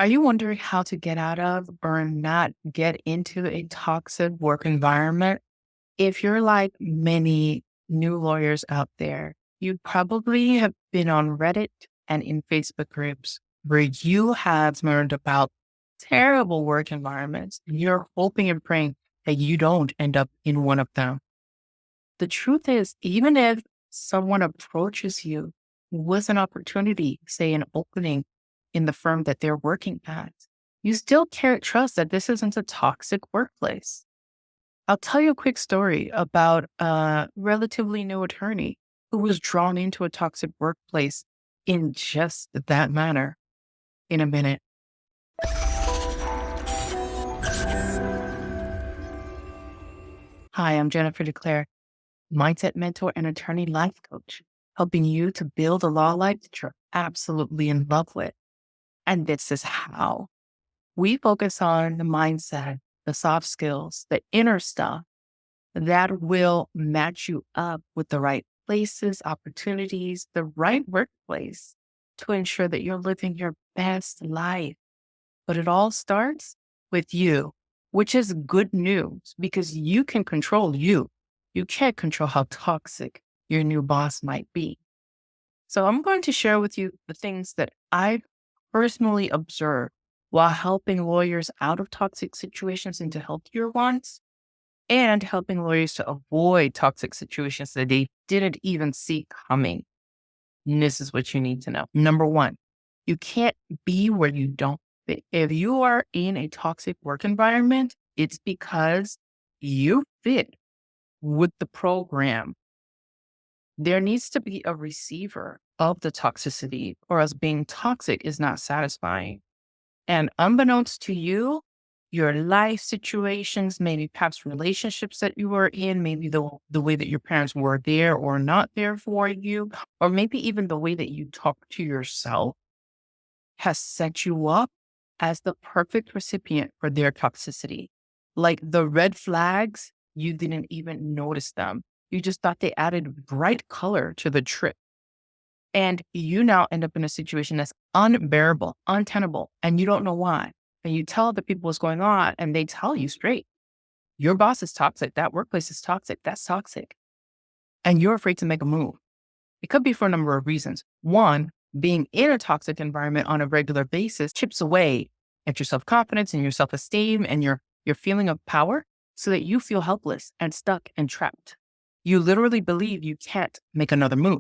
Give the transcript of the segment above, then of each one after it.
Are you wondering how to get out of or not get into a toxic work environment? If you're like many new lawyers out there, you probably have been on Reddit and in Facebook groups where you have learned about terrible work environments. You're hoping and praying that you don't end up in one of them. The truth is, even if someone approaches you with an opportunity, say an opening in the firm that they're working at, you still can't trust that this isn't a toxic workplace. I'll tell you a quick story about a relatively new attorney who was drawn into a toxic workplace in just that manner in a minute. Hi, I'm Jennifer DeClaire, mindset mentor and attorney life coach, helping you to build a law life that you're absolutely in love with. And this is how we focus on the mindset, the soft skills, the inner stuff that will match you up with the right places, opportunities, the right workplace to ensure that you're living your best life. But it all starts with you, which is good news because you can control you. You can't control how toxic your new boss might be. So I'm going to share with you the things that I've personally observed while helping lawyers out of toxic situations into healthier ones and helping lawyers to avoid toxic situations that they didn't even see coming. And this is what you need to know. Number one, you can't be where you don't fit. If you are in a toxic work environment, it's because you fit with the program. There needs to be a receiver of the toxicity, or else being toxic is not satisfying. And unbeknownst to you, your life situations, maybe past relationships that you were in, maybe the way that your parents were there or not there for you, or maybe even the way that you talk to yourself has set you up as the perfect recipient for their toxicity. Like the red flags, you didn't even notice them. You just thought they added bright color to the trip. And you now end up in a situation that's unbearable, untenable, and you don't know why. And you tell the people what's going on, and they tell you straight, your boss is toxic. That workplace is toxic. That's toxic. And you're afraid to make a move. It could be for a number of reasons. One, being in a toxic environment on a regular basis chips away at your self-confidence and your self-esteem and your feeling of power so that you feel helpless and stuck and trapped. You literally believe you can't make another move.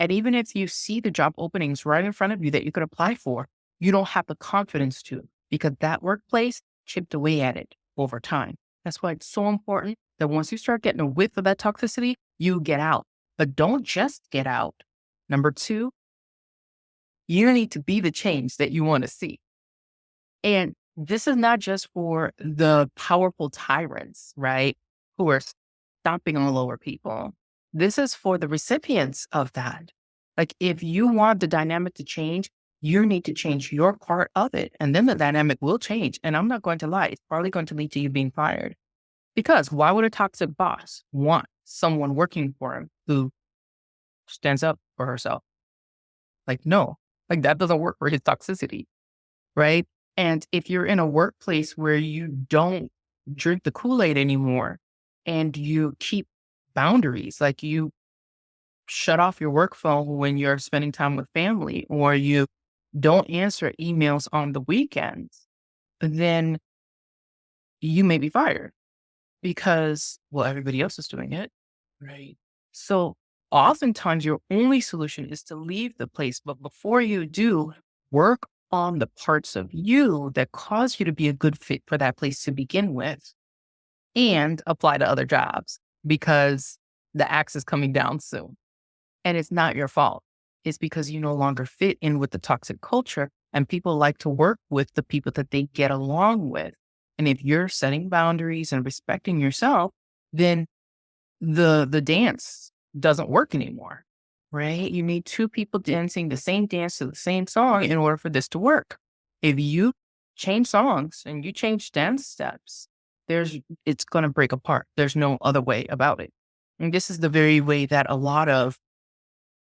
And even if you see the job openings right in front of you that you could apply for, you don't have the confidence to because that workplace chipped away at it over time. That's why it's so important that once you start getting a whiff of that toxicity, you get out. But don't just get out. Number two, you need to be the change that you want to see. And this is not just for the powerful tyrants, right? Who are stomping on lower people. This is for the recipients of that. Like if you want the dynamic to change, you need to change your part of it. And then the dynamic will change. And I'm not going to lie, it's probably going to lead to you being fired. Because why would a toxic boss want someone working for him who stands up for herself? Like, no, like that doesn't work for his toxicity, right? And if you're in a workplace where you don't drink the Kool-Aid anymore and you keep boundaries, like you shut off your work phone when you're spending time with family, or you don't answer emails on the weekends, then you may be fired because, well, everybody else is doing it. Right. So oftentimes your only solution is to leave the place. But before you do, work on the parts of you that cause you to be a good fit for that place to begin with and apply to other jobs because the axe is coming down soon. And it's not your fault. It's because you no longer fit in with the toxic culture and people like to work with the people that they get along with. And if you're setting boundaries and respecting yourself, then the dance doesn't work anymore, right? You need two people dancing the same dance to the same song in order for this to work. If you change songs and you change dance steps, it's going to break apart. There's no other way about it. And this is the very way that a lot of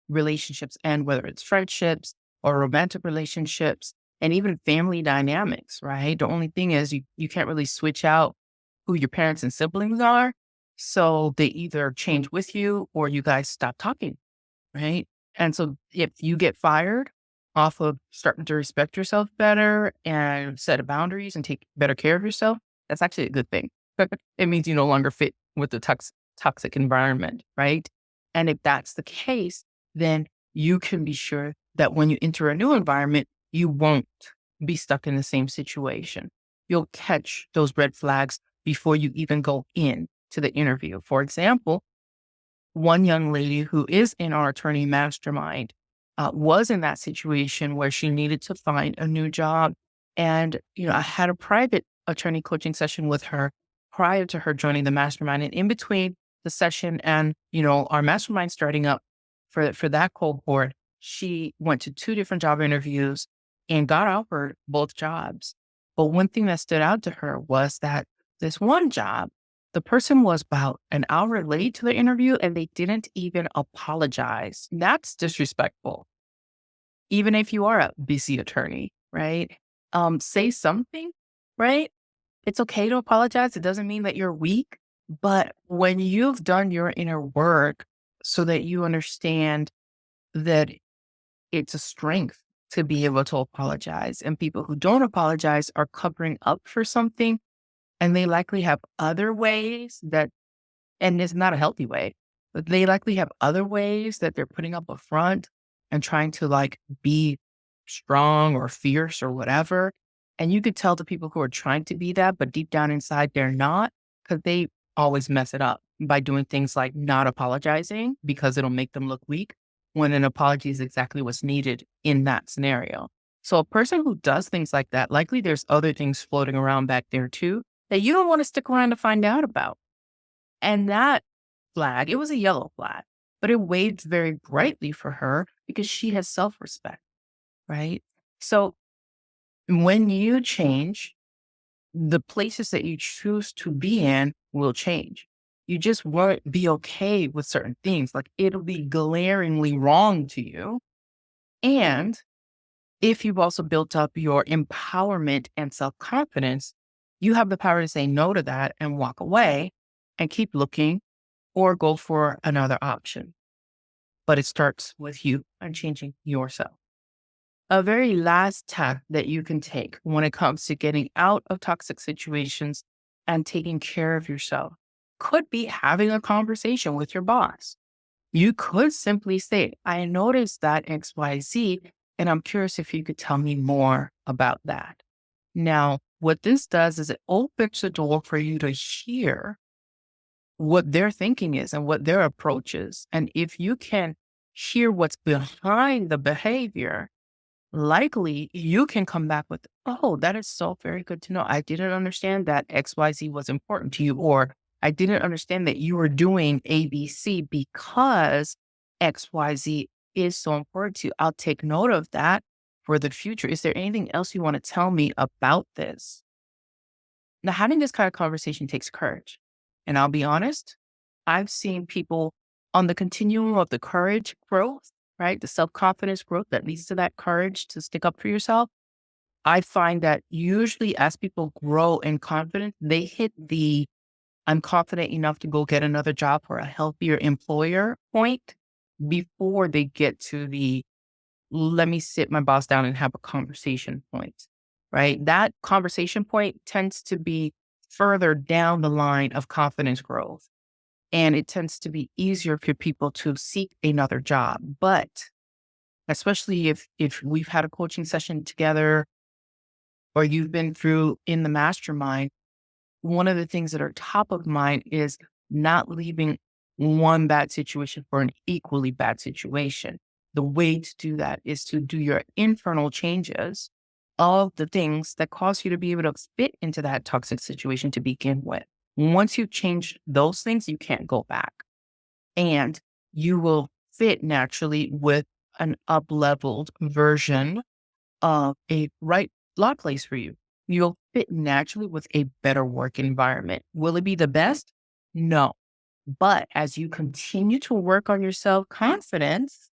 relationships end, whether it's friendships or romantic relationships. and even family dynamics, right? The only thing is you can't really switch out who your parents and siblings are. So they either change with you or you guys stop talking, right? And so if you get fired off of starting to respect yourself better and set boundaries and take better care of yourself, that's actually a good thing. It means you no longer fit with the toxic environment, right? And if that's the case, then you can be sure that when you enter a new environment, you won't be stuck in the same situation. You'll catch those red flags before you even go in to the interview. For example, one young lady who is in our attorney mastermind was in that situation where she needed to find a new job. And, I had a private attorney coaching session with her prior to her joining the mastermind. And in between the session and, our mastermind starting up for that cohort, she went to two different job interviews and got offered both jobs. But one thing that stood out to her was that this one job, the person was about an hour late to the interview and they didn't even apologize. That's disrespectful, even if you are a busy attorney, right? Say something, right? It's okay to apologize. It doesn't mean that you're weak. But when you've done your inner work so that you understand that it's a strength to be able to apologize, and people who don't apologize are covering up for something, and they likely have other ways that and it's not a healthy way, but they likely have other ways that they're putting up a front and trying to like be strong or fierce or whatever. And you could tell the people who are trying to be that, but deep down inside, they're not because they always mess it up by doing things like not apologizing because it'll make them look weak when an apology is exactly what's needed in that scenario. So a person who does things like that, likely there's other things floating around back there too that you don't want to stick around to find out about. And that flag, it was a yellow flag, but it waved very brightly for her because she has self respect, right? So when you change, the places that you choose to be in will change. You just won't be okay with certain things. Like it'll be glaringly wrong to you. And if you've also built up your empowerment and self confidence, you have the power to say no to that and walk away and keep looking or go for another option. But it starts with you and changing yourself. A very last step that you can take when it comes to getting out of toxic situations and taking care of yourself could be having a conversation with your boss. You could simply say, I noticed that XYZ, and I'm curious if you could tell me more about that. Now, what this does is it opens the door for you to hear what their thinking is and what their approach is. And if you can hear what's behind the behavior, likely you can come back with, oh, that is so very good to know. I didn't understand that XYZ was important to you, or I didn't understand that you were doing ABC because XYZ is so important to you. I'll take note of that for the future. Is there anything else you want to tell me about this? Now, having this kind of conversation takes courage. And I'll be honest, I've seen people on the continuum of the courage growth, right? The self confidence growth that leads to that courage to stick up for yourself. I find that usually as people grow in confidence, they hit the I'm confident enough to go get another job for a healthier employer point before they get to the let me sit my boss down and have a conversation point, right? That conversation point tends to be further down the line of confidence growth. And it tends to be easier for people to seek another job. But especially if we've had a coaching session together or you've been through in the mastermind, one of the things that are top of mind is not leaving one bad situation for an equally bad situation. The way to do that is to do your internal changes of the things that cause you to be able to fit into that toxic situation to begin with. Once you change those things, you can't go back and you will fit naturally with an up leveled version a right law place for you. You'll fit naturally with a better work environment. Will it be the best? No. But as you continue to work on your self confidence,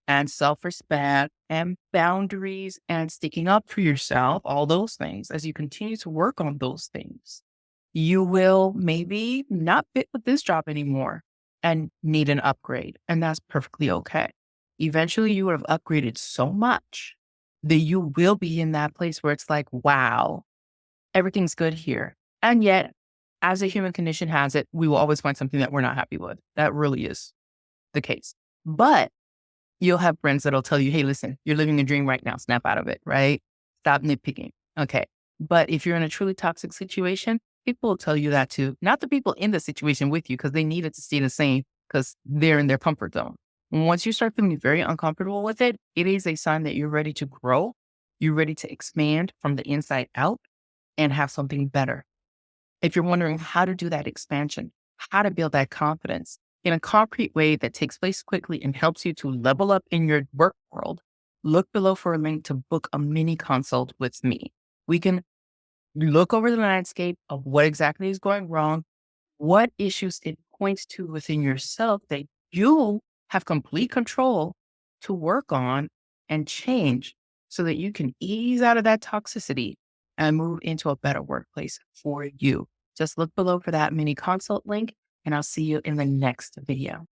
and self-respect and boundaries and sticking up for yourself, all those things, as you continue to work on those things, you will maybe not fit with this job anymore and need an upgrade. And that's perfectly okay. Eventually, you would have upgraded so much that you will be in that place where it's like, wow, everything's good here. And yet, as the human condition has it, we will always find something that we're not happy with. That really is the case. But you'll have friends that'll tell you, hey, listen, you're living a dream right now. Snap out of it, right? Stop nitpicking. Okay. But if you're in a truly toxic situation, people will tell you that too. Not the people in the situation with you, because they need it to stay the same because they're in their comfort zone. And once you start feeling very uncomfortable with it, it is a sign that you're ready to grow. You're ready to expand from the inside out and have something better. If you're wondering how to do that expansion, how to build that confidence in a concrete way that takes place quickly and helps you to level up in your work world, look below for a link to book a mini consult with me. We can look over the landscape of what exactly is going wrong, what issues it points to within yourself that you have complete control to work on and change so that you can ease out of that toxicity and move into a better workplace for you. Just look below for that mini consult link, and I'll see you in the next video.